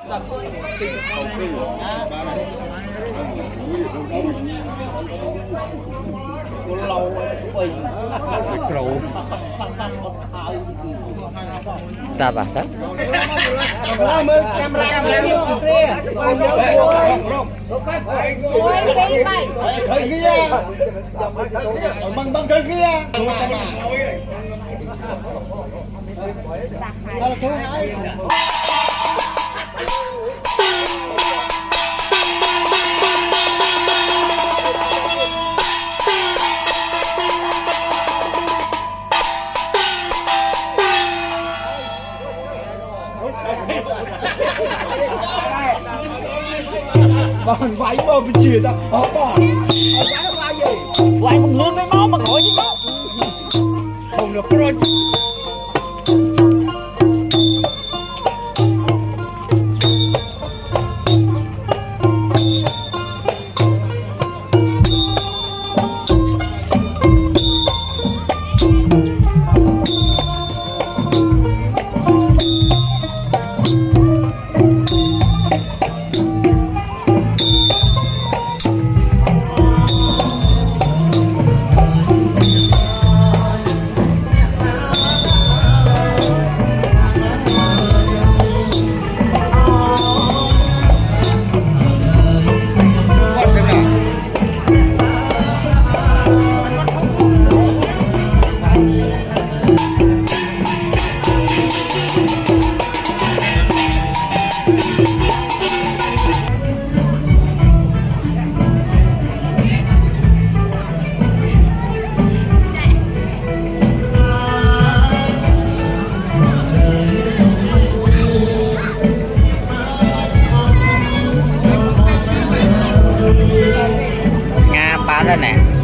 เราไปกรูตาบะตามือแคมรานี่โอเคโอ้ยไปเคยเงี้ยบังเคยเงี้ยเราทุ่งไอ้bọn váy mà bị chìa ta họ bỏ váy nó vai gì váy không lương đấy nó mà gọi chứ nó không được pro Nga bán đây nè